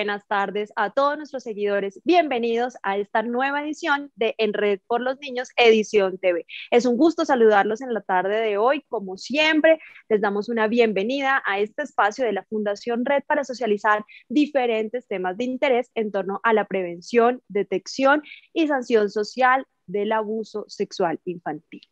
buenas tardes a todos nuestros seguidores. Bienvenidos a esta nueva edición de En Red por los Niños, Edición TV. Es un gusto saludarlos en la tarde de hoy. Como siempre, les damos una bienvenida a este espacio de la Fundación Red para socializar diferentes temas de interés en torno a la prevención, detección y sanción social del abuso sexual infantil.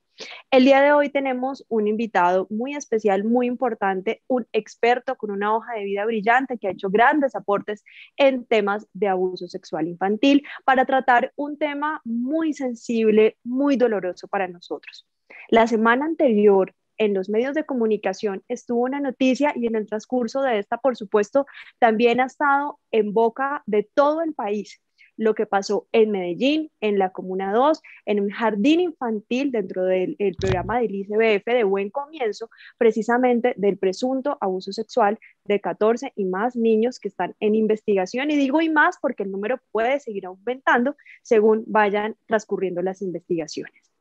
El día de hoy tenemos un invitado muy especial, muy importante, un experto con una hoja de vida brillante que ha hecho grandes aportes en temas de abuso sexual infantil para tratar un tema muy sensible, muy doloroso para nosotros. La semana anterior, en los medios de comunicación estuvo una noticia y en el transcurso de esta, por supuesto, también ha estado en boca de todo el país lo que pasó en Medellín, en la Comuna 2, en un jardín infantil dentro del programa del ICBF de Buen Comienzo, precisamente del presunto abuso sexual de 14 y más niños que están en investigación. Y digo y más porque el número puede seguir aumentando según vayan transcurriendo las investigaciones.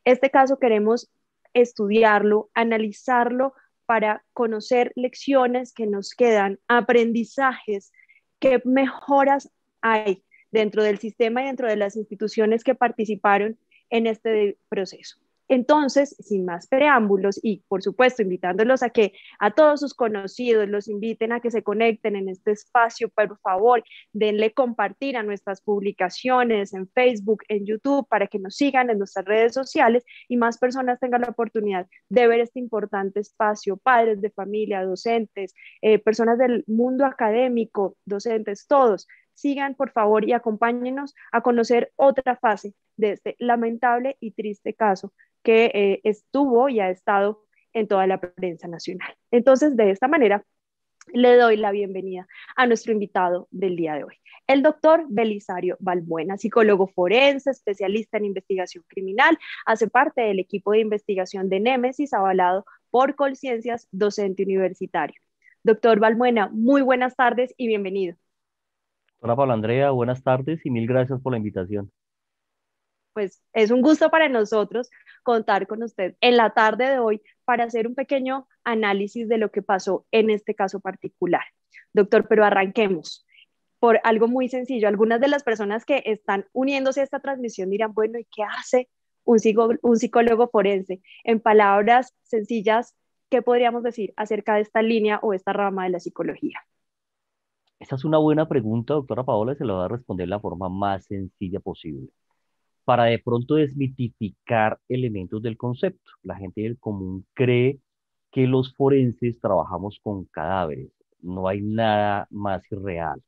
Este caso queremos estudiarlo, analizarlo para conocer lecciones que nos quedan, aprendizajes, qué mejoras hay dentro del sistema y dentro de las instituciones que participaron en este proceso. Entonces, sin más preámbulos y por supuesto invitándolos a que a todos sus conocidos los inviten a que se conecten en este espacio, por favor, denle compartir a nuestras publicaciones en Facebook, en YouTube, para que nos sigan en nuestras redes sociales y más personas tengan la oportunidad de ver este importante espacio, padres de familia, docentes, personas del mundo académico, docentes, todos sigan por favor y acompáñenos a conocer otra fase de este lamentable y triste caso que estuvo y ha estado en toda la prensa nacional. Entonces, de esta manera, le doy la bienvenida a nuestro invitado del día de hoy, el doctor Belisario Balbuena, psicólogo forense, especialista en investigación criminal, hace parte del equipo de investigación de Némesis, avalado por Colciencias, docente universitario. Doctor Balbuena, muy buenas tardes y bienvenido. Hola Paula Andrea, buenas tardes y mil gracias por la invitación. Pues es un gusto para nosotros contar con usted en la tarde de hoy para hacer un pequeño análisis de lo que pasó en este caso particular. Doctor, pero arranquemos por algo muy sencillo. Algunas de las personas que están uniéndose a esta transmisión dirán, bueno, ¿y qué hace un psicólogo forense? En palabras sencillas, ¿qué podríamos decir acerca de esta línea o esta rama de la psicología? Esa es una buena pregunta, doctora Paola, y se la voy a responder de la forma más sencilla posible. Para de pronto desmitificar elementos del concepto. La gente del común cree que los forenses trabajamos con cadáveres. No hay nada más irreal.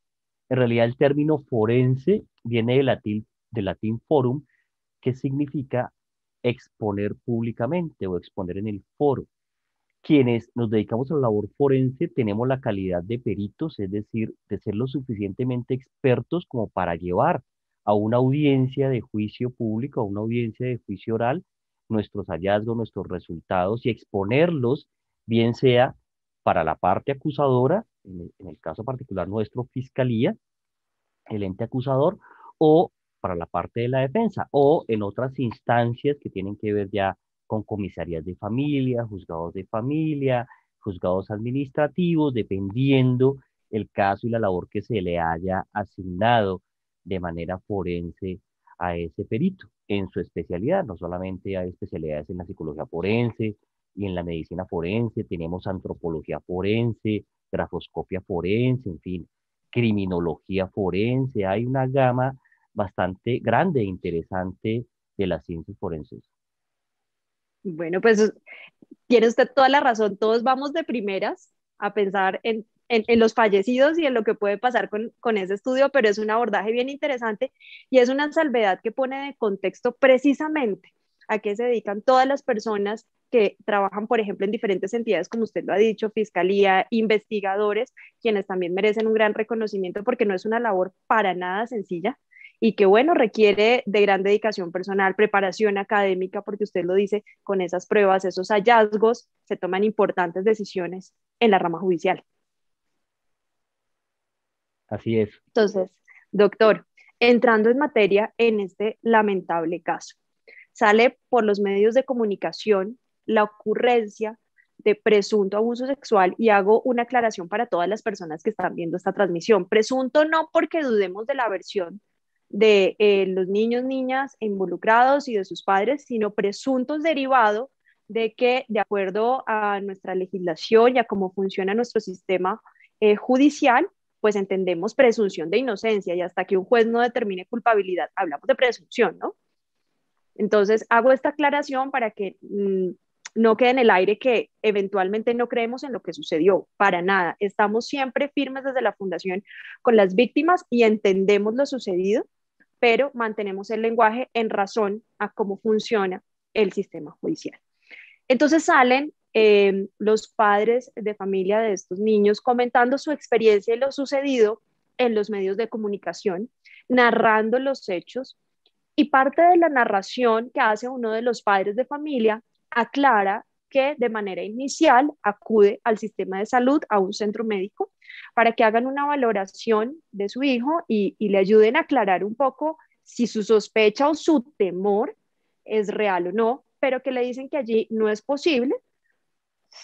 En realidad el término forense viene del latín forum, que significa exponer públicamente o exponer en el foro. Quienes nos dedicamos a la labor forense tenemos la calidad de peritos, es decir, de ser lo suficientemente expertos como para llevar a una audiencia de juicio público, a una audiencia de juicio oral, nuestros hallazgos, nuestros resultados y exponerlos, bien sea para la parte acusadora, en el caso particular nuestro fiscalía, el ente acusador, o para la parte de la defensa, o en otras instancias que tienen que ver ya con comisarías de familia, juzgados administrativos, dependiendo el caso y la labor que se le haya asignado de manera forense a ese perito en su especialidad. No solamente hay especialidades en la psicología forense y en la medicina forense, tenemos antropología forense, grafoscopia forense, en fin, criminología forense, hay una gama bastante grande e interesante de las ciencias forenses. Bueno, pues tiene usted toda la razón. Todos vamos de primeras a pensar en los fallecidos y en lo que puede pasar con ese estudio, pero es un abordaje bien interesante y es una salvedad que pone de contexto precisamente a qué se dedican todas las personas que trabajan, por ejemplo, en diferentes entidades, como usted lo ha dicho, fiscalía, investigadores, quienes también merecen un gran reconocimiento porque no es una labor para nada sencilla y que bueno, requiere de gran dedicación personal, preparación académica, porque usted lo dice, con esas pruebas, esos hallazgos, se toman importantes decisiones en la rama judicial. Así es. Entonces, doctor, entrando en materia en este lamentable caso, sale por los medios de comunicación la ocurrencia de presunto abuso sexual y hago una aclaración para todas las personas que están viendo esta transmisión. Presunto no porque dudemos de la versión de los niños, niñas involucrados y de sus padres, sino presuntos derivado de que de acuerdo a nuestra legislación y a cómo funciona nuestro sistema judicial, pues entendemos presunción de inocencia y hasta que un juez no determine culpabilidad, hablamos de presunción, ¿no? Entonces, hago esta aclaración para que no quede en el aire que eventualmente no creemos en lo que sucedió, para nada. Estamos siempre firmes desde la Fundación con las víctimas y entendemos lo sucedido, pero mantenemos el lenguaje en razón a cómo funciona el sistema judicial. Entonces salen los padres de familia de estos niños comentando su experiencia y lo sucedido en los medios de comunicación, narrando los hechos, y parte de la narración que hace uno de los padres de familia aclara que de manera inicial acude al sistema de salud, a un centro médico, para que hagan una valoración de su hijo y le ayuden a aclarar un poco si su sospecha o su temor es real o no, pero que le dicen que allí no es posible.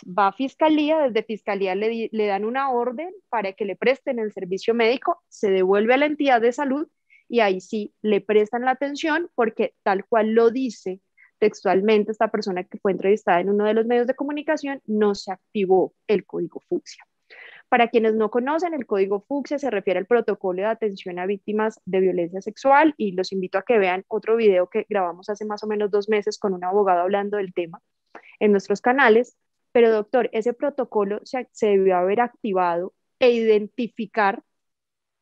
Va a fiscalía, desde fiscalía le dan una orden para que le presten el servicio médico, se devuelve a la entidad de salud y ahí sí le prestan la atención porque tal cual lo dice textualmente esta persona que fue entrevistada en uno de los medios de comunicación, no se activó el código fucsia. Para quienes no conocen, el código fucsia se refiere al protocolo de atención a víctimas de violencia sexual y los invito a que vean otro video que grabamos hace más o menos 2 meses con un abogado hablando del tema en nuestros canales. Pero doctor, ese protocolo se debió haber activado e identificar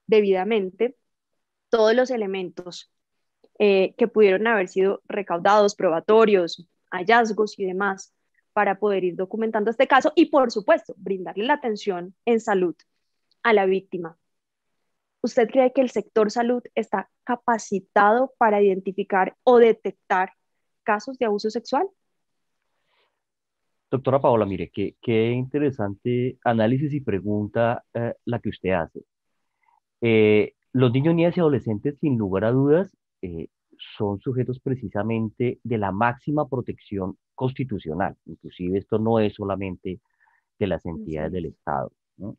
debidamente todos los elementos que pudieron haber sido recaudados, probatorios, hallazgos y demás, para poder ir documentando este caso y, por supuesto, brindarle la atención en salud a la víctima. ¿Usted cree que el sector salud está capacitado para identificar o detectar casos de abuso sexual? Doctora Paola, mire, qué interesante análisis y pregunta la que usted hace. Los niños, niñas y adolescentes, sin lugar a dudas, son sujetos precisamente de la máxima protección constitucional. Inclusive esto no es solamente de las entidades del Estado, ¿no?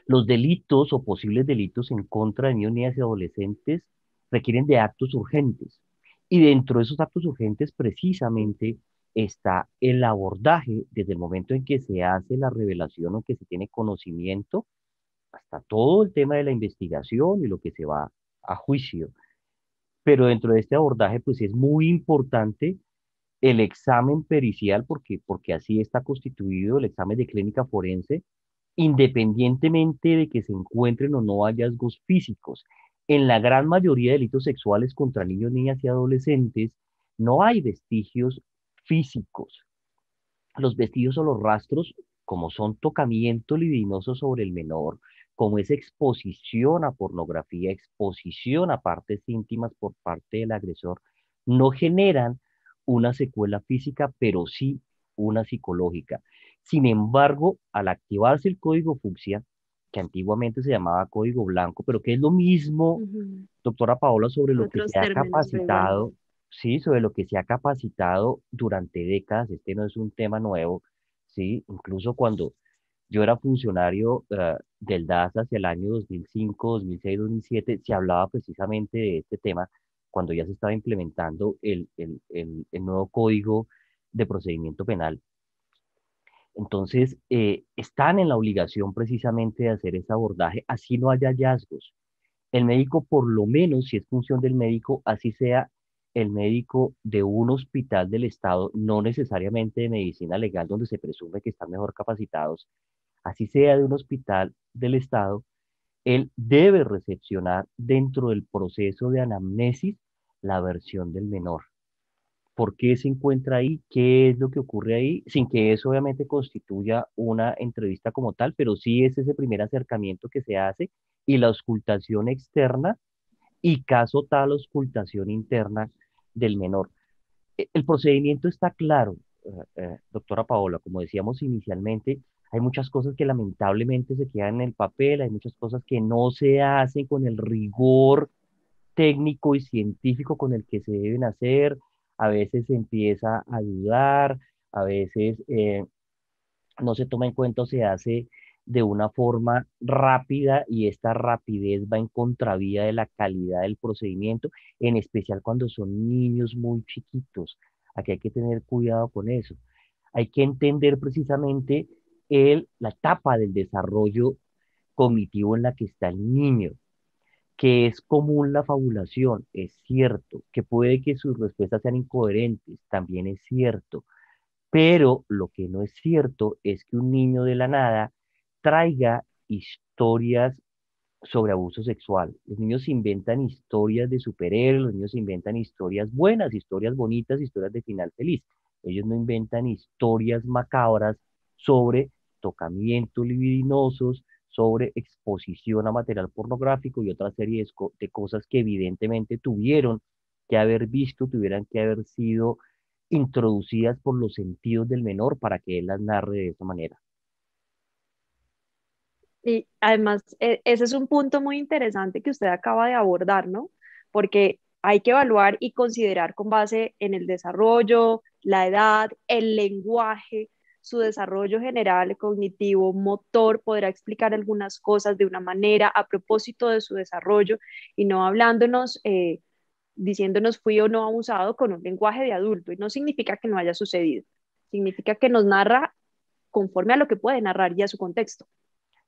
Los delitos o posibles delitos en contra de niños, niñas y adolescentes requieren de actos urgentes. Y dentro de esos actos urgentes precisamente está el abordaje desde el momento en que se hace la revelación o que se tiene conocimiento hasta todo el tema de la investigación y lo que se va a juicio. Pero dentro de este abordaje, pues es muy importante el examen pericial, porque así está constituido el examen de clínica forense, independientemente de que se encuentren o no hallazgos físicos. En la gran mayoría de delitos sexuales contra niños, niñas y adolescentes, no hay vestigios físicos. Los vestigios o los rastros, como son tocamiento libidinoso sobre el menor, como es exposición a pornografía, exposición a partes íntimas por parte del agresor, no generan una secuela física, pero sí una psicológica. Sin embargo, al activarse el código fucsia, que antiguamente se llamaba código blanco, pero que es lo mismo, doctora Paola, sobre lo que Otros se ha términos, pero igual. capacitado, sí, sobre lo que se ha capacitado durante décadas, este no es un tema nuevo, sí, incluso cuando yo era funcionario del DAS hacia el año 2005, 2006, 2007, se hablaba precisamente de este tema cuando ya se estaba implementando el nuevo código de procedimiento penal. Entonces, están en la obligación precisamente de hacer ese abordaje, así no haya hallazgos. El médico, por lo menos, si es función del médico, así sea el médico de un hospital del Estado, no necesariamente de medicina legal, donde se presume que están mejor capacitados, así sea de un hospital del Estado, él debe recepcionar dentro del proceso de anamnesis la versión del menor. ¿Por qué se encuentra ahí? ¿Qué es lo que ocurre ahí? Sin que eso obviamente constituya una entrevista como tal, pero sí es ese primer acercamiento que se hace y la auscultación externa y caso tal auscultación interna del menor. El procedimiento está claro, doctora Paola, como decíamos inicialmente, hay muchas cosas que lamentablemente se quedan en el papel, hay muchas cosas que no se hacen con el rigor técnico y científico con el que se deben hacer, a veces se empieza a dudar, a veces no se toma en cuenta o se hace de una forma rápida y esta rapidez va en contravía de la calidad del procedimiento, en especial cuando son niños muy chiquitos. Aquí hay que tener cuidado con eso. Hay que entender precisamente la etapa del desarrollo cognitivo en la que está el niño, que es común la fabulación, es cierto, que puede que sus respuestas sean incoherentes, también es cierto, pero lo que no es cierto es que un niño de la nada traiga historias sobre abuso sexual. Los niños inventan historias de superhéroes, los niños inventan historias buenas, historias bonitas, historias de final feliz. Ellos no inventan historias macabras sobre tocamientos libidinosos, sobre exposición a material pornográfico y otra serie de cosas que evidentemente tuvieron que haber visto, tuvieran que haber sido introducidas por los sentidos del menor para que él las narre de esa manera. Y además, ese es un punto muy interesante que usted acaba de abordar, ¿no? Porque hay que evaluar y considerar con base en el desarrollo, la edad, el lenguaje, su desarrollo general, cognitivo, motor, podrá explicar algunas cosas de una manera a propósito de su desarrollo y no hablándonos, diciéndonos fui o no abusado con un lenguaje de adulto. Y no significa que no haya sucedido, significa que nos narra conforme a lo que puede narrar y a su contexto.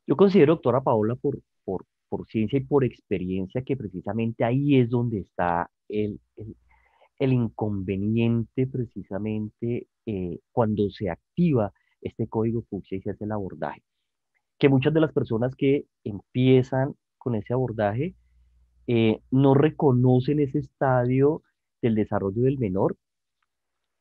Yo considero, doctora Paola, por ciencia y por experiencia, que precisamente ahí es donde está el inconveniente, precisamente cuando se activa este código fucsia y se hace el abordaje. Que muchas de las personas que empiezan con ese abordaje no reconocen ese estadio del desarrollo del menor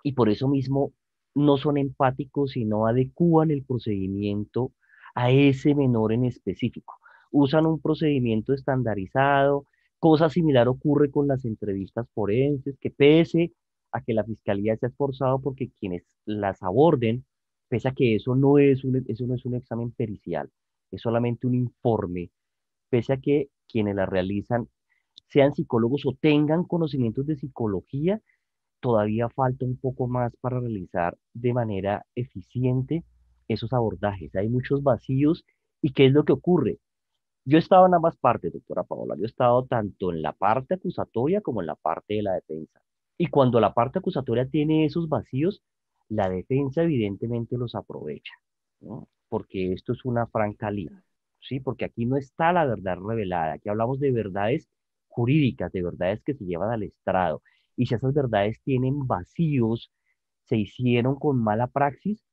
y por eso mismo no son empáticos y no adecúan el procedimiento a ese menor en específico. Usan un procedimiento estandarizado, cosa similar ocurre con las entrevistas forenses, que pese a que la fiscalía se ha esforzado porque quienes las aborden, pese a que eso no es un examen pericial, es solamente un informe, pese a que quienes la realizan sean psicólogos o tengan conocimientos de psicología, todavía falta un poco más para realizar de manera eficiente esos abordajes. Hay muchos vacíos y ¿qué es lo que ocurre? Yo he estado en ambas partes, doctora Paola. Yo he estado tanto en la parte acusatoria como en la parte de la defensa. Y cuando la parte acusatoria tiene esos vacíos, la defensa evidentemente los aprovecha, ¿no? Porque esto es una franca ley, ¿sí? Porque aquí no está la verdad revelada. Aquí hablamos de verdades jurídicas, de verdades que se llevan al estrado. Y si esas verdades tienen vacíos, se hicieron con mala praxis,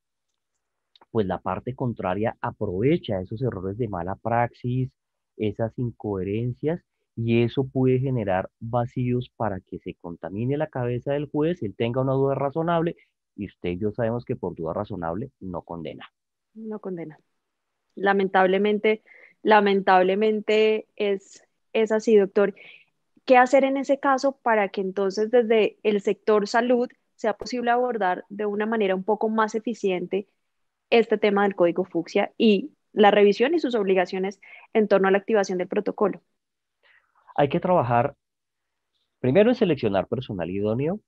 pues la parte contraria aprovecha esos errores de mala praxis, esas incoherencias, y eso puede generar vacíos para que se contamine la cabeza del juez, él tenga una duda razonable, y usted y yo sabemos que por duda razonable no condena. No condena. Lamentablemente, lamentablemente es así, doctor. ¿Qué hacer en ese caso para que entonces desde el sector salud sea posible abordar de una manera un poco más eficiente este tema del código fucsia y la revisión y sus obligaciones en torno a la activación del protocolo? Hay que trabajar primero en seleccionar personal idóneo,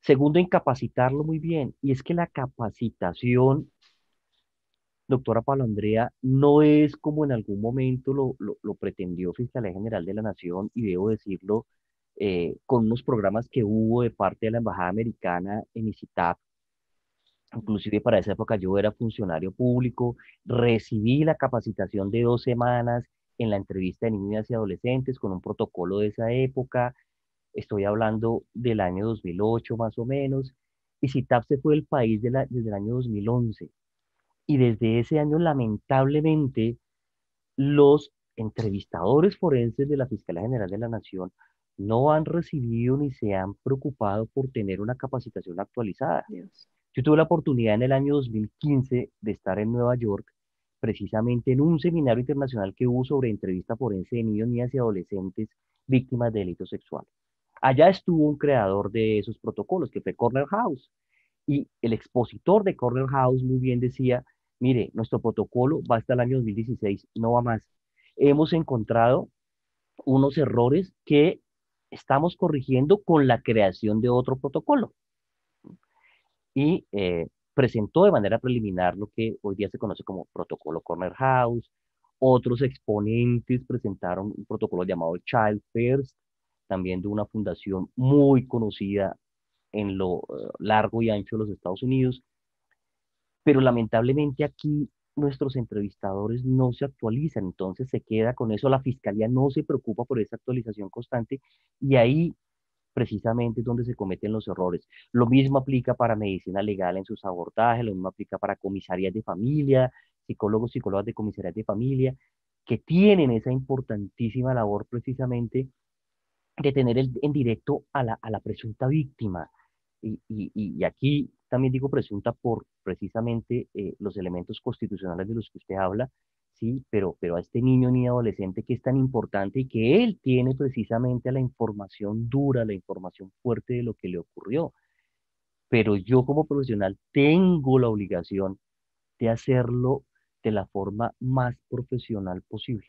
segundo en capacitarlo muy bien, y es que la capacitación, doctora Pablo Andrea, no es como en algún momento lo pretendió Fiscalía General de la Nación, y debo decirlo, con unos programas que hubo de parte de la Embajada Americana en ICITAP. Inclusive para esa época yo era funcionario público, recibí la capacitación de 2 semanas en la entrevista de niñas y adolescentes con un protocolo de esa época. Estoy hablando del año 2008 más o menos, y CITAP se fue del país desde el año 2011. Y desde ese año, lamentablemente, los entrevistadores forenses de la Fiscalía General de la Nación no han recibido ni se han preocupado por tener una capacitación actualizada. Dios. Yo tuve la oportunidad en el año 2015 de estar en Nueva York, precisamente en un seminario internacional que hubo sobre entrevista forense de niños, niñas y adolescentes víctimas de delitos sexuales. Allá estuvo un creador de esos protocolos, que fue Cornell House. Y el expositor de Cornell House muy bien decía, mire, nuestro protocolo va hasta el año 2016, no va más. Hemos encontrado unos errores que estamos corrigiendo con la creación de otro protocolo. Y presentó de manera preliminar lo que hoy día se conoce como protocolo Corner House. Otros exponentes presentaron un protocolo llamado Child First, también de una fundación muy conocida en lo largo y ancho de los Estados Unidos, pero lamentablemente aquí nuestros entrevistadores no se actualizan, entonces se queda con eso, la fiscalía no se preocupa por esa actualización constante y ahí precisamente es donde se cometen los errores. Lo mismo aplica para medicina legal en sus abordajes, lo mismo aplica para comisarías de familia, psicólogos, psicólogas de comisarías de familia, que tienen esa importantísima labor precisamente de tener en directo a la presunta víctima. Y aquí también digo presunta por precisamente los elementos constitucionales de los que usted habla, sí, pero a este niño ni adolescente que es tan importante y que él tiene precisamente la información dura, la información fuerte de lo que le ocurrió. Pero yo como profesional tengo la obligación de hacerlo de la forma más profesional posible.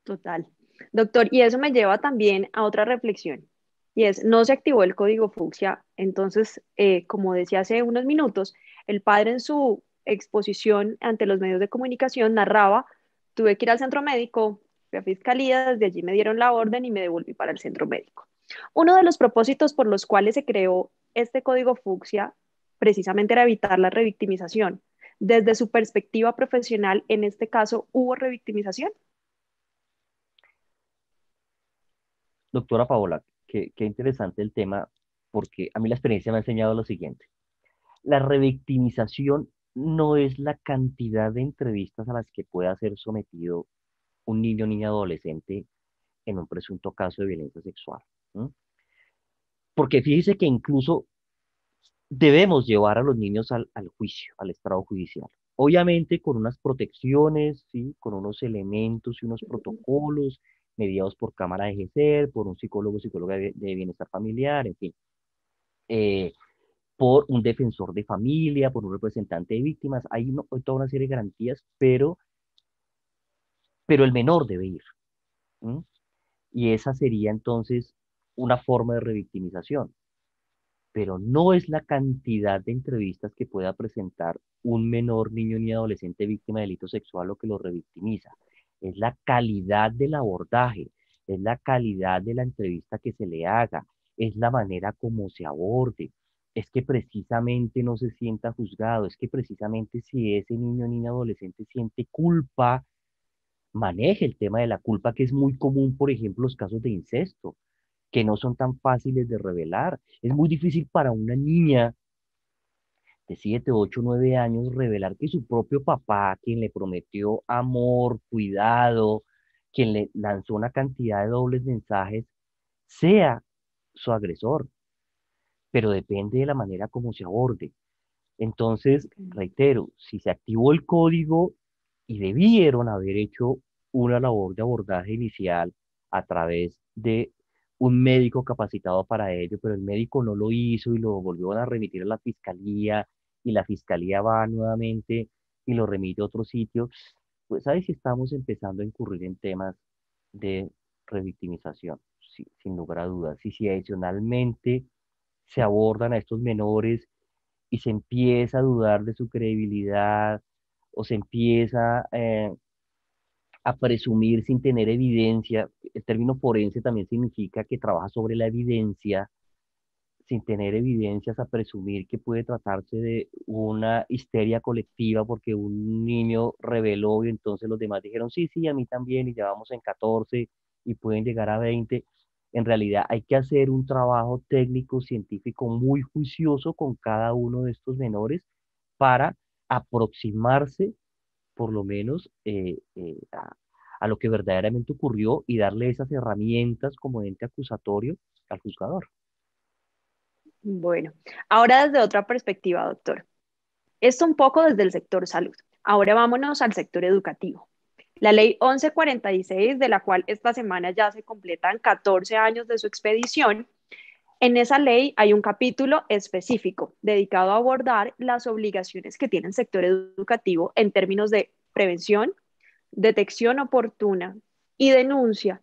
Total. Doctor, y eso me lleva también a otra reflexión, y es, no se activó el código fucsia, entonces, como decía hace unos minutos, el padre en su exposición ante los medios de comunicación narraba, tuve que ir al centro médico, fui a fiscalía, desde allí me dieron la orden y me devolví para el centro médico. Uno de los propósitos por los cuales se creó este código fucsia precisamente era evitar la revictimización. Desde su perspectiva profesional, en este caso, ¿hubo revictimización? Doctora Paola, qué interesante el tema, porque a mí la experiencia me ha enseñado lo siguiente. La revictimización no es la cantidad de entrevistas a las que pueda ser sometido un niño o niña adolescente en un presunto caso de violencia sexual. ¿M? Porque fíjese que incluso debemos llevar a los niños al juicio, al estrado judicial. Obviamente con unas protecciones, ¿sí? Con unos elementos y unos protocolos mediados por cámara de ejercer, por un psicólogo, psicóloga de bienestar familiar, en fin, por un defensor de familia, por un representante de víctimas. Hay toda una serie de garantías, pero el menor debe ir. ¿M? Y esa sería entonces una forma de revictimización, pero no es la cantidad de entrevistas que pueda presentar un menor niño ni adolescente víctima de delito sexual lo que lo revictimiza. Es la calidad del abordaje, es la calidad de la entrevista que se le haga, es la manera como se aborde, es que precisamente no se sienta juzgado, es que precisamente si ese niño o niña adolescente siente culpa, maneje el tema de la culpa, que es muy común, por ejemplo, los casos de incesto, que no son tan fáciles de revelar. Es muy difícil para una niña de 7, 8, 9 años revelar que su propio papá, quien le prometió amor, cuidado, quien le lanzó una cantidad de dobles mensajes, sea su agresor, pero depende de la manera como se aborde. Entonces, reitero, si se activó el código y debieron haber hecho una labor de abordaje inicial a través de un médico capacitado para ello, pero el médico no lo hizo y lo volvió a remitir a la fiscalía y la fiscalía va nuevamente y lo remite a otro sitio, pues ahí sí estamos empezando a incurrir en temas de revictimización, sí, sin lugar a dudas. Y si adicionalmente se abordan a estos menores y se empieza a dudar de su credibilidad o se empieza a presumir sin tener evidencia. El término forense también significa que trabaja sobre la evidencia, sin tener evidencias, a presumir que puede tratarse de una histeria colectiva porque un niño reveló y entonces los demás dijeron, sí, sí, a mí también y ya vamos en 14 y pueden llegar a 20. En realidad hay que hacer un trabajo técnico, científico muy juicioso con cada uno de estos menores para aproximarse por lo menos a lo que verdaderamente ocurrió y darle esas herramientas como ente acusatorio al juzgador. Bueno, ahora desde otra perspectiva, doctor. Esto un poco desde el sector salud. Ahora vámonos al sector educativo. La ley 1146, de la cual esta semana ya se completan 14 años de su expedición, en esa ley hay un capítulo específico dedicado a abordar las obligaciones que tiene el sector educativo en términos de prevención, detección oportuna y denuncia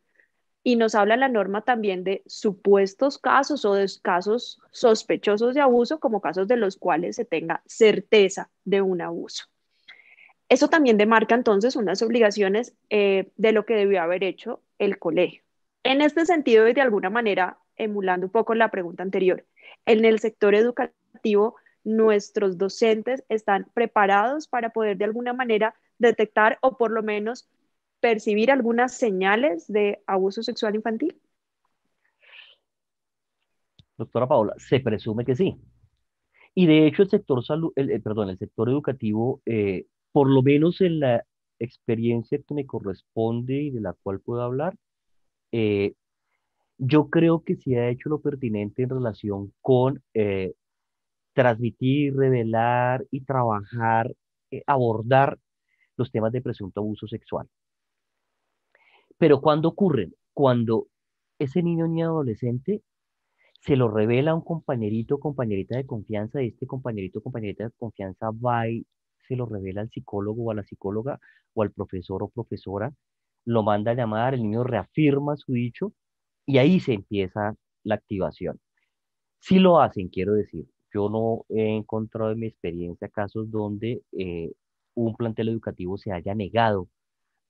y nos habla la norma también de supuestos casos o de casos sospechosos de abuso como casos de los cuales se tenga certeza de un abuso. Eso también demarca entonces unas obligaciones de lo que debió haber hecho el colegio. En este sentido, y de alguna manera, emulando un poco la pregunta anterior, en el sector educativo, nuestros docentes están preparados para poder de alguna manera detectar o por lo menos percibir algunas señales de abuso sexual infantil. Doctora Paola, se presume que sí. Y de hecho el sector perdón, el sector educativo, por lo menos en la experiencia que me corresponde y de la cual puedo hablar, eh, yo creo que sí ha hecho lo pertinente en relación con transmitir, revelar y trabajar, abordar los temas de presunto abuso sexual. Pero ¿cuándo ocurren? Cuando ese niño ni adolescente se lo revela a un compañerito o compañerita de confianza, y este compañerito o compañerita de confianza va y se lo revela al psicólogo o a la psicóloga o al profesor o profesora, lo manda a llamar, el niño reafirma su dicho y ahí se empieza la activación. Si lo hacen, quiero decir, yo no he encontrado en mi experiencia casos donde un plantel educativo se haya negado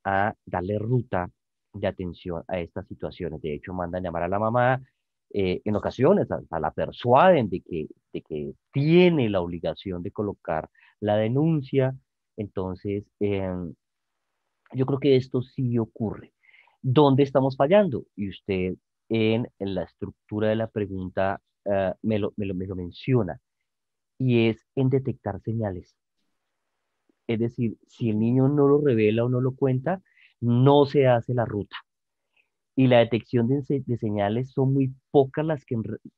a darle ruta de atención a estas situaciones. De hecho, mandan llamar a la mamá, en ocasiones a la persuaden de que tiene la obligación de colocar la denuncia. Entonces, yo creo que esto sí ocurre. ¿Dónde estamos fallando? Y usted en la estructura de la pregunta me lo menciona, y es en detectar señales. Es decir, si el niño no lo revela o no lo cuenta, no se hace la ruta. Y la detección de señales son muy pocas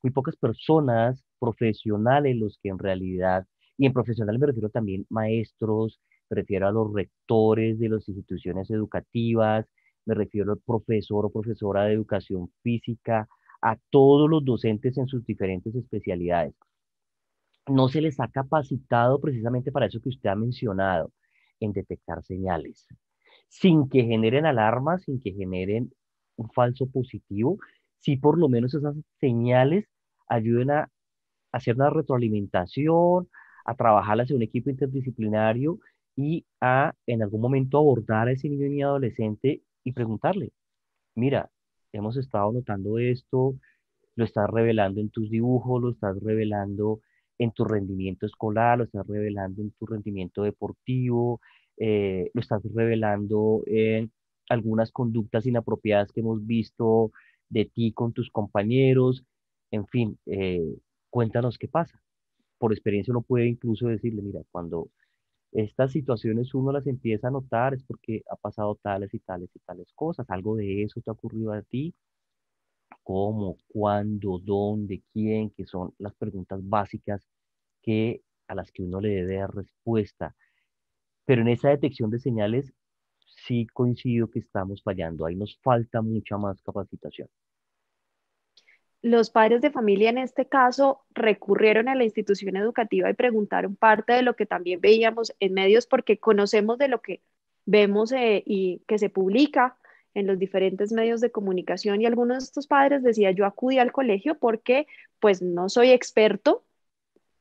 muy pocas personas profesionales los que en realidad, y en profesionales me refiero también maestros, me refiero a los rectores de las instituciones educativas, me refiero al profesor o profesora de educación física, a todos los docentes en sus diferentes especialidades. No se les ha capacitado precisamente para eso que usted ha mencionado, en detectar señales, sin que generen alarmas, sin que generen un falso positivo, si por lo menos esas señales ayuden a hacer una retroalimentación, a trabajarlas en un equipo interdisciplinario y a en algún momento abordar a ese niño y adolescente y preguntarle, mira, hemos estado notando esto, lo estás revelando en tus dibujos, lo estás revelando en tu rendimiento escolar, lo estás revelando en tu rendimiento deportivo, lo estás revelando en algunas conductas inapropiadas que hemos visto de ti con tus compañeros, en fin, cuéntanos qué pasa. Por experiencia uno puede incluso decirle, mira, cuando estas situaciones uno las empieza a notar es porque ha pasado tales y tales y tales cosas, algo de eso te ha ocurrido a ti, cómo, cuándo, dónde, quién, que son las preguntas básicas a las que uno le debe dar respuesta. Pero en esa detección de señales sí coincido que estamos fallando. Ahí nos falta mucha más capacitación. Los padres de familia en este caso recurrieron a la institución educativa y preguntaron parte de lo que también veíamos en medios porque conocemos de lo que vemos y que se publica en los diferentes medios de comunicación y algunos de estos padres decían yo acudí al colegio porque pues no soy experto,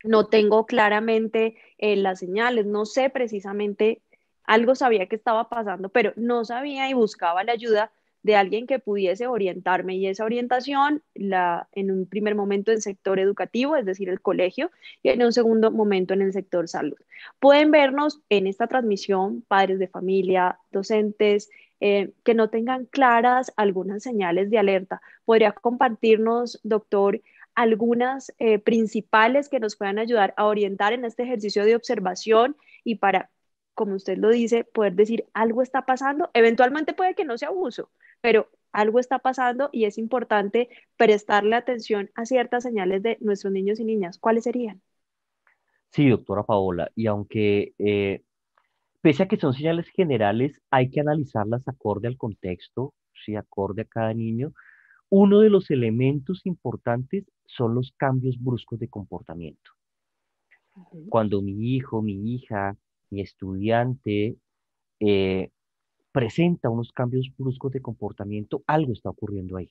no tengo claramente las señales, no sé precisamente, algo sabía que estaba pasando, pero no sabía y buscaba la ayuda de alguien que pudiese orientarme y esa orientación en un primer momento en sector educativo, es decir, el colegio, y en un segundo momento en el sector salud. Pueden vernos en esta transmisión padres de familia, docentes, que no tengan claras algunas señales de alerta. ¿Podría compartirnos, doctor, algunas principales que nos puedan ayudar a orientar en este ejercicio de observación y para, como usted lo dice, poder decir algo está pasando? Eventualmente puede que no sea abuso, pero algo está pasando y es importante prestarle atención a ciertas señales de nuestros niños y niñas. ¿Cuáles serían? Sí, doctora Paola, y aunque pese a que son señales generales, hay que analizarlas acorde al contexto, sí, acorde a cada niño. Uno de los elementos importantes son los cambios bruscos de comportamiento. Ujú. Cuando mi hijo, mi hija, mi estudiante, eh, presenta unos cambios bruscos de comportamiento, algo está ocurriendo ahí.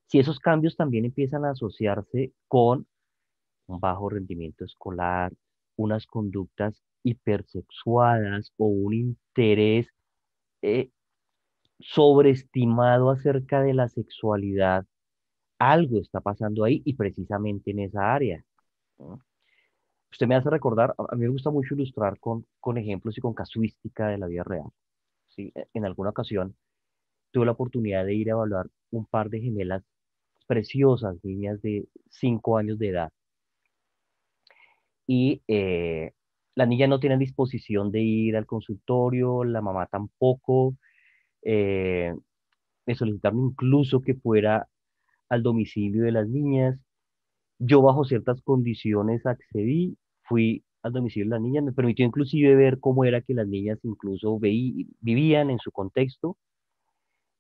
Si esos cambios también empiezan a asociarse con un bajo rendimiento escolar, unas conductas hipersexuadas o un interés eh, sobreestimado acerca de la sexualidad, algo está pasando ahí y precisamente en esa área, ¿no? Usted me hace recordar, a mí me gusta mucho ilustrar con ejemplos y con casuística de la vida real, ¿sí? En alguna ocasión tuve la oportunidad de ir a evaluar un par de gemelas preciosas, niñas de 5 años de edad, y la niña no tiene disposición de ir al consultorio, la mamá tampoco, eh, me solicitaron incluso que fuera al domicilio de las niñas. Yo bajo ciertas condiciones accedí, fui al domicilio de las niñas, me permitió inclusive ver cómo era que las niñas incluso vivían en su contexto.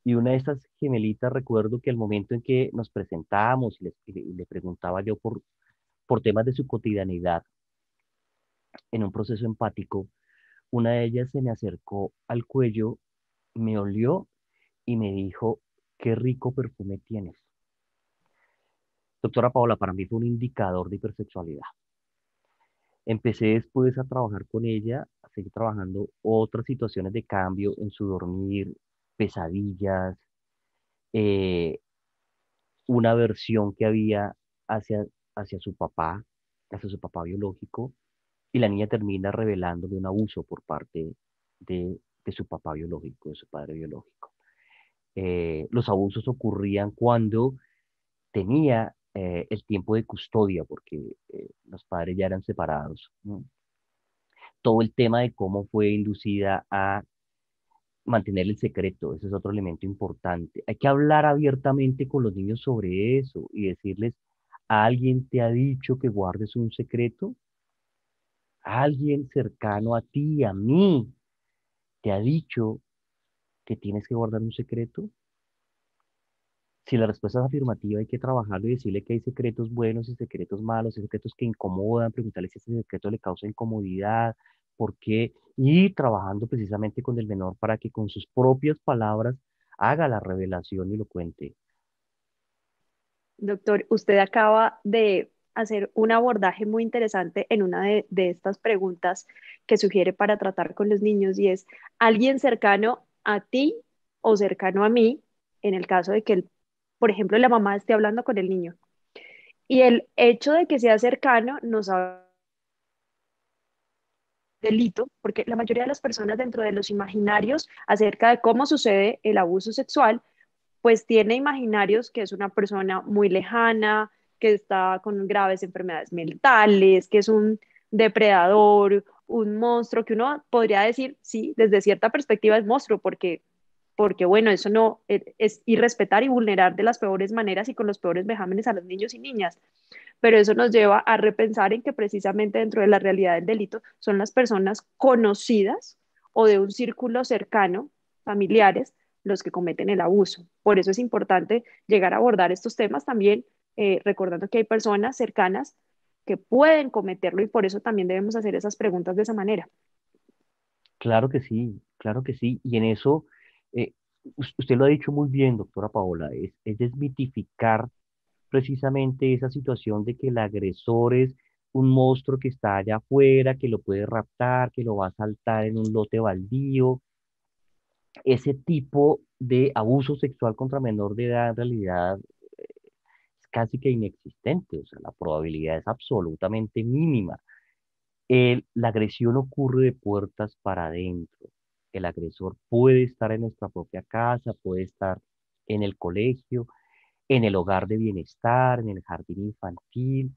Y una de estas gemelitas, recuerdo que al momento en que nos presentábamos y le preguntaba yo por temas de su cotidianidad en un proceso empático, una de ellas se me acercó al cuello, me olió y me dijo, qué rico perfume tienes. Doctora Paola, para mí fue un indicador de hipersexualidad. Empecé después a trabajar con ella, a seguir trabajando otras situaciones de cambio en su dormir, pesadillas, eh, una aversión que había hacia, hacia hacia su papá biológico, y la niña termina revelándole un abuso por parte de su papá biológico, de su padre biológico. Los abusos ocurrían cuando tenía el tiempo de custodia, porque los padres ya eran separados, ¿no? Todo el tema de cómo fue inducida a mantener el secreto, ese es otro elemento importante. Hay que hablar abiertamente con los niños sobre eso y decirles, ¿alguien te ha dicho que guardes un secreto? ¿Alguien cercano a ti, a mí, te ha dicho que tienes que guardar un secreto? Si la respuesta es afirmativa, hay que trabajarlo y decirle que hay secretos buenos y secretos malos, hay secretos que incomodan, preguntarle si ese secreto le causa incomodidad, por qué, y trabajando precisamente con el menor para que con sus propias palabras haga la revelación y lo cuente. Doctor, usted acaba de hacer un abordaje muy interesante en una de estas preguntas que sugiere para tratar con los niños y es alguien cercano a ti o cercano a mí, en el caso de que, por ejemplo, la mamá esté hablando con el niño. Y el hecho de que sea cercano nos habla de delito, porque la mayoría de las personas dentro de los imaginarios acerca de cómo sucede el abuso sexual pues tiene imaginarios que es una persona muy lejana, que está con graves enfermedades mentales, que es un depredador, un monstruo, que uno podría decir, sí, desde cierta perspectiva es monstruo, porque bueno, eso no es irrespetar y vulnerar de las peores maneras y con los peores vejámenes a los niños y niñas. Pero eso nos lleva a repensar en que precisamente dentro de la realidad del delito son las personas conocidas o de un círculo cercano, familiares, los que cometen el abuso. Por eso es importante llegar a abordar estos temas también, recordando que hay personas cercanas que pueden cometerlo y por eso también debemos hacer esas preguntas de esa manera. Claro que sí, claro que sí. Y en eso, eh, usted lo ha dicho muy bien, doctora Paola, es desmitificar precisamente esa situación de que el agresor es un monstruo que está allá afuera, que lo puede raptar, que lo va a saltar en un lote baldío. Ese tipo de abuso sexual contra menor de edad en realidad es casi que inexistente, o sea, la probabilidad es absolutamente mínima. La agresión ocurre de puertas para adentro. El agresor puede estar en nuestra propia casa, puede estar en el colegio, en el hogar de bienestar, en el jardín infantil.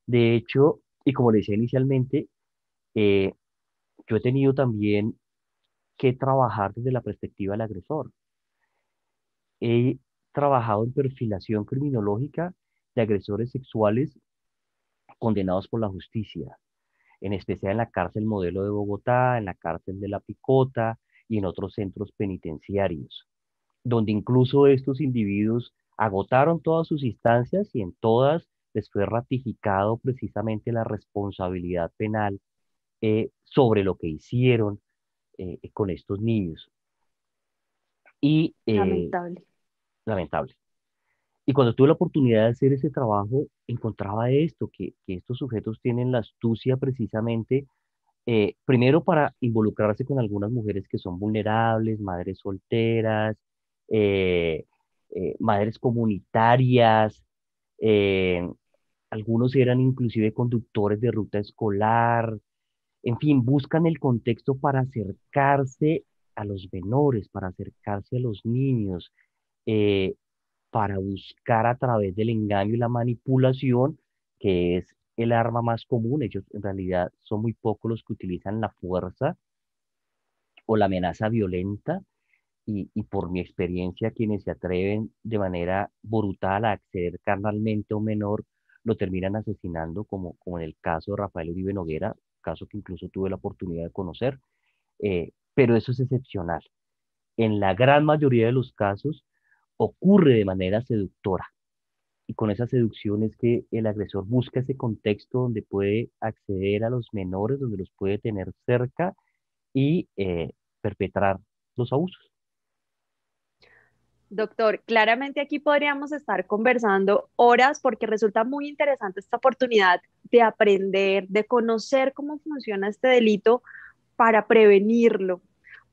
De hecho, y como le decía inicialmente, eh, yo he tenido también que trabajar desde la perspectiva del agresor. He trabajado en perfilación criminológica de agresores sexuales condenados por la justicia, en especial en la cárcel Modelo de Bogotá, en la cárcel de La Picota y en otros centros penitenciarios, donde incluso estos individuos agotaron todas sus instancias y en todas les fue ratificado precisamente la responsabilidad penal sobre lo que hicieron, con estos niños. Y Lamentable. lamentable. Y cuando tuve la oportunidad de hacer ese trabajo, encontraba esto, que estos sujetos tienen la astucia precisamente, primero para involucrarse con algunas mujeres que son vulnerables, madres solteras, eh, madres comunitarias, eh, algunos eran inclusive conductores de ruta escolar, en fin, buscan el contexto para acercarse a los menores, para acercarse a los niños, eh, para buscar a través del engaño y la manipulación, que es el arma más común. Ellos en realidad son muy pocos los que utilizan la fuerza o la amenaza violenta, y por mi experiencia, quienes se atreven de manera brutal a acceder carnalmente a un menor, lo terminan asesinando, como en el caso de Rafael Uribe Noguera, caso que incluso tuve la oportunidad de conocer, pero eso es excepcional. En la gran mayoría de los casos ocurre de manera seductora. Y con esa seducción es que el agresor busca ese contexto donde puede acceder a los menores, donde los puede tener cerca y perpetrar los abusos. Doctor, claramente aquí podríamos estar conversando horas porque resulta muy interesante esta oportunidad de aprender, de conocer cómo funciona este delito para prevenirlo,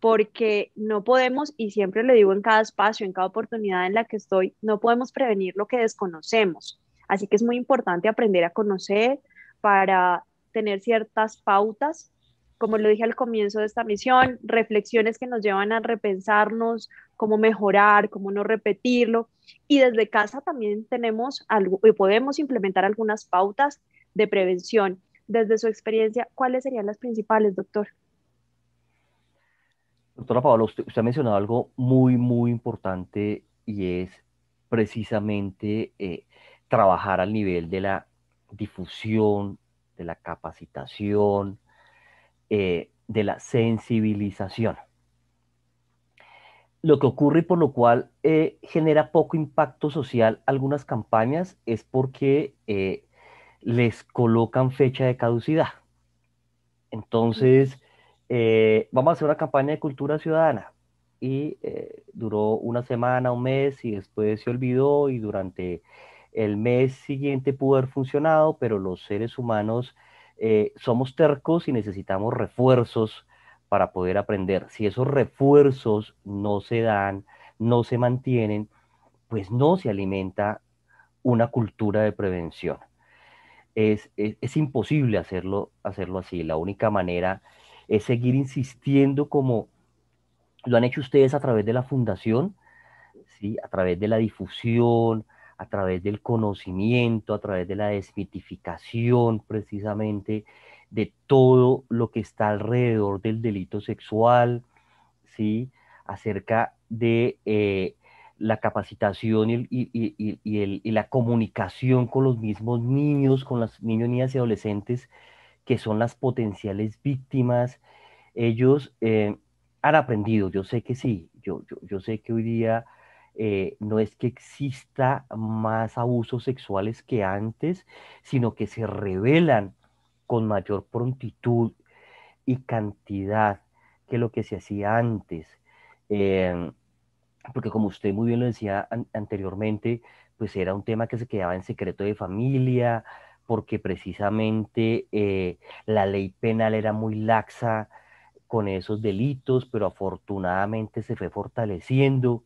porque no podemos, y siempre le digo en cada espacio, en cada oportunidad en la que estoy, no podemos prevenir lo que desconocemos. Así que es muy importante aprender a conocer para tener ciertas pautas, como lo dije al comienzo de esta misión, reflexiones que nos llevan a repensarnos cómo mejorar, cómo no repetirlo. Y desde casa también tenemos algo, y podemos implementar algunas pautas de prevención. Desde su experiencia, ¿cuáles serían las principales, doctor? Doctora Paola, usted ha mencionado algo muy, muy importante y es precisamente trabajar al nivel de la difusión, de la capacitación, de la sensibilización. Lo que ocurre y por lo cual genera poco impacto social algunas campañas es porque les colocan fecha de caducidad. Entonces, vamos a hacer una campaña de cultura ciudadana y duró una semana, un mes y después se olvidó y durante el mes siguiente pudo haber funcionado, pero los seres humanos somos tercos y necesitamos refuerzos para poder aprender. Si esos refuerzos no se dan, no se mantienen, pues no se alimenta una cultura de prevención. Es imposible hacerlo así. La única manera es seguir insistiendo como lo han hecho ustedes a través de la fundación, ¿sí? A través de la difusión, a través del conocimiento, a través de la desmitificación precisamente de todo lo que está alrededor del delito sexual, ¿sí? Acerca de la capacitación y la comunicación con los mismos niños, con los niños, niñas y adolescentes que son las potenciales víctimas. Ellos han aprendido, yo sé que sí, yo sé que hoy día no es que exista más abusos sexuales que antes, sino que se revelan con mayor prontitud y cantidad que lo que se hacía antes. Eh, Porque como usted muy bien lo decía anteriormente, pues era un tema que se quedaba en secreto de familia, porque precisamente la ley penal era muy laxa con esos delitos, pero afortunadamente se fue fortaleciendo.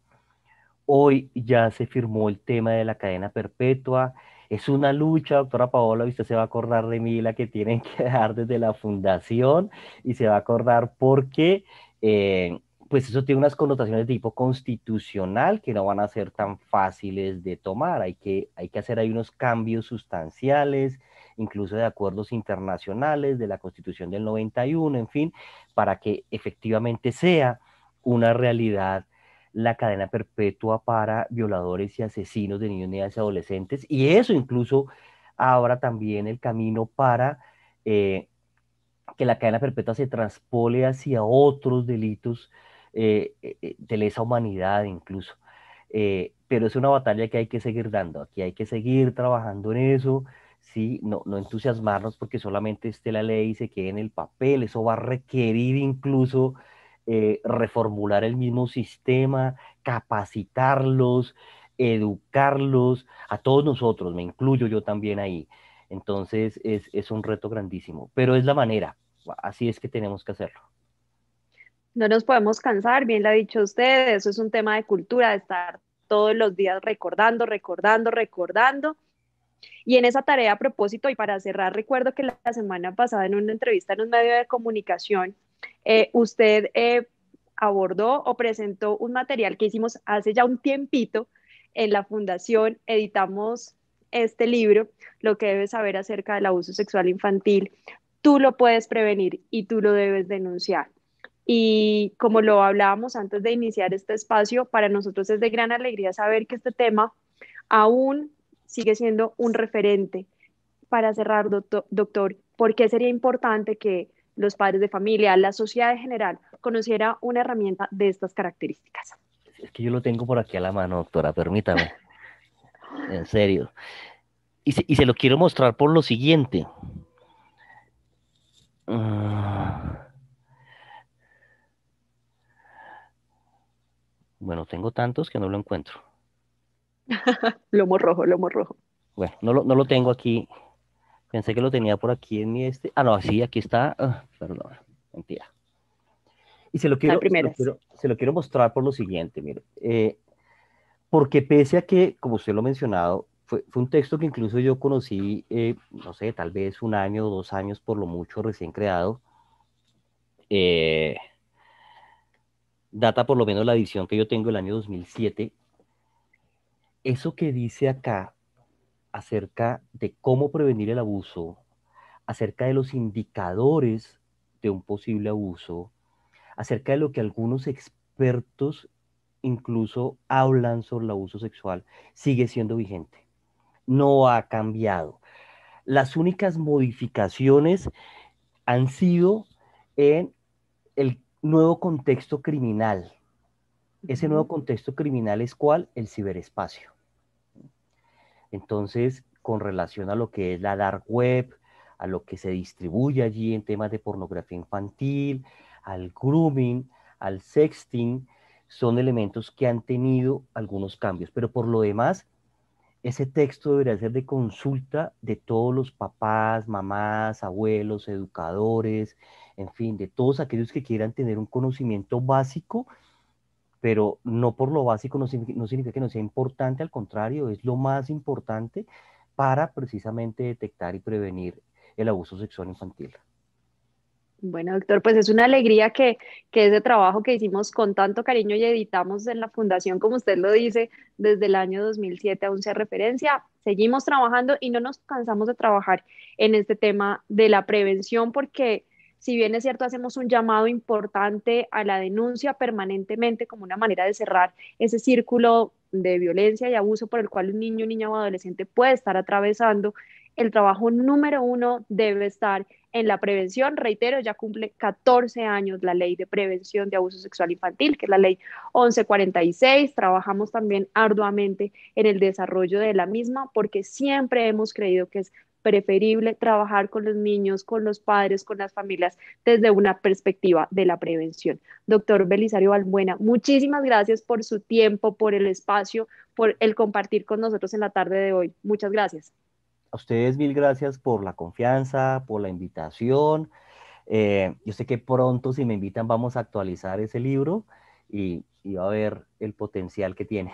Hoy ya se firmó el tema de la cadena perpetua. Es una lucha, doctora Paola, y usted se va a acordar de mí, la que tienen que dar desde la fundación, y se va a acordar porque, pues eso tiene unas connotaciones de tipo constitucional que no van a ser tan fáciles de tomar. Hay que hacer ahí unos cambios sustanciales, incluso de acuerdos internacionales, de la Constitución del 91, en fin, para que efectivamente sea una realidad la cadena perpetua para violadores y asesinos de niños, niñas y adolescentes. Y eso incluso abra también el camino para que la cadena perpetua se transpole hacia otros delitos de lesa humanidad incluso. Pero es una batalla que hay que seguir dando, aquí hay que seguir trabajando en eso, ¿sí? No entusiasmarnos porque solamente esté la ley y se quede en el papel, eso va a requerir incluso reformular el mismo sistema, capacitarlos, educarlos, a todos nosotros, me incluyo yo también ahí. Entonces es un reto grandísimo, pero es la manera, así es que tenemos que hacerlo. No nos podemos cansar, bien lo ha dicho usted, eso es un tema de cultura, de estar todos los días recordando, recordando, recordando. Y en esa tarea a propósito, y para cerrar, recuerdo que la semana pasada en una entrevista en un medio de comunicación, usted abordó o presentó un material que hicimos hace ya un tiempito en la fundación, editamos este libro, Lo que debes saber acerca del abuso sexual infantil. Tú lo puedes prevenir y tú lo debes denunciar. Y como lo hablábamos antes de iniciar este espacio, para nosotros es de gran alegría saber que este tema aún sigue siendo un referente. Para cerrar, doctor, ¿por qué sería importante que los padres de familia, la sociedad en general, conociera una herramienta de estas características? Es que yo lo tengo por aquí a la mano, doctora, permítame, en serio. Y se lo quiero mostrar por lo siguiente. Ah, bueno, tengo tantos que no lo encuentro. Lomo rojo, lomo rojo. Bueno, no lo tengo aquí. Pensé que lo tenía por aquí en mi este. Ah, no, sí, aquí está. Ah, perdón, mentira. Y se lo Al quiero, se lo primeras. quiero, se lo quiero mostrar por lo siguiente, mire. Porque pese a que, como usted lo ha mencionado, fue un texto que incluso yo conocí, no sé, tal vez un año o 2 años por lo mucho recién creado. eh, Data por lo menos la edición que yo tengo el año 2007. Eso que dice acá acerca de cómo prevenir el abuso, acerca de los indicadores de un posible abuso, acerca de lo que algunos expertos incluso hablan sobre el abuso sexual, sigue siendo vigente. No ha cambiado. Las únicas modificaciones han sido en el nuevo contexto criminal. Ese nuevo Ujú. contexto criminal es ¿cuál? El ciberespacio. Entonces, con relación a lo que es la dark web, a lo que se distribuye allí en temas de pornografía infantil, al grooming, al sexting, son elementos que han tenido algunos cambios, pero por lo demás, ese texto debería ser de consulta de todos los papás, mamás, abuelos, educadores, en fin, de todos aquellos que quieran tener un conocimiento básico, pero no por lo básico no significa que no sea importante, al contrario, es lo más importante para precisamente detectar y prevenir el abuso sexual infantil. Bueno, doctor, pues es una alegría que ese trabajo que hicimos con tanto cariño y editamos en la fundación, como usted lo dice, desde el año 2007 aún sea referencia. Seguimos trabajando y no nos cansamos de trabajar en este tema de la prevención porque si bien es cierto, hacemos un llamado importante a la denuncia permanentemente como una manera de cerrar ese círculo de violencia y abuso por el cual un niño, niña o adolescente puede estar atravesando, el trabajo número uno debe estar en la prevención. Reitero, ya cumple 14 años la ley de prevención de abuso sexual infantil, que es la ley 1146. Trabajamos también arduamente en el desarrollo de la misma porque siempre hemos creído que es preferible trabajar con los niños, con los padres, con las familias desde una perspectiva de la prevención. Doctor Belisario Balbuena, muchísimas gracias por su tiempo, por el espacio, por el compartir con nosotros en la tarde de hoy. Muchas gracias. A ustedes mil gracias por la confianza, por la invitación. Yo sé que pronto, si me invitan, vamos a actualizar ese libro y va a ver el potencial que tiene.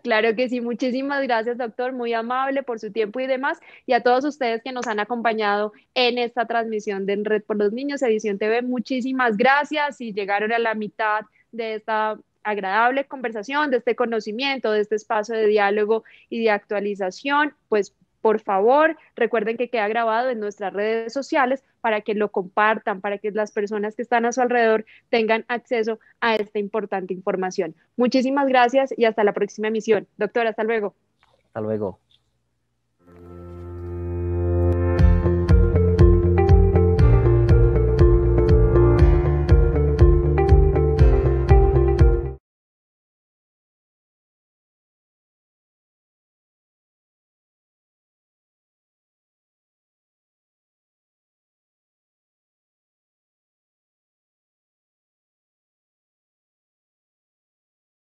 Claro que sí, muchísimas gracias, doctor, muy amable por su tiempo y demás, y a todos ustedes que nos han acompañado en esta transmisión de En Red por los Niños, Edición TV, muchísimas gracias y llegaron a la mitad de esta agradable conversación, de este conocimiento, de este espacio de diálogo y de actualización, pues por favor, recuerden que queda grabado en nuestras redes sociales para que lo compartan, para que las personas que están a su alrededor tengan acceso a esta importante información. Muchísimas gracias y hasta la próxima emisión. Doctora, hasta luego. Hasta luego.